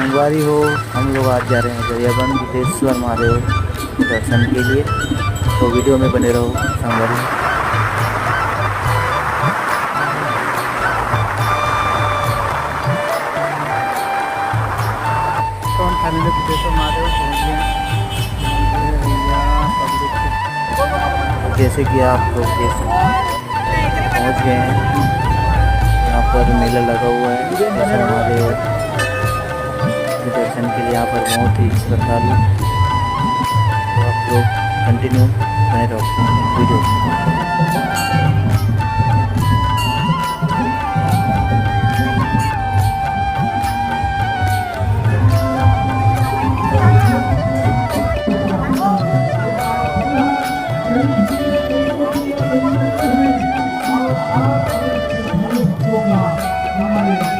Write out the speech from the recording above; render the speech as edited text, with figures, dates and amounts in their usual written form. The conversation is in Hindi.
संगवारी हो, हम लोग आज जा रहे हैं गरियाबंद बुद्धेश्वर महादेव दर्शन के लिए। तो वीडियो में बने रहो संगवारी। तो हम फैमिली बुद्धेश्वर महादेव पहुँच गए हैं। जैसे कि आप लोग देख सकते हैं पहुँच गए हैं। यहाँ पर मेला लगा हुआ है बुद्धेश्वर महादेव के दर्शन के लिए। यहाँ पर बहुत ही श्रद्धालु। तो आप लोग कंटिन्यू बने रहो वीडियो।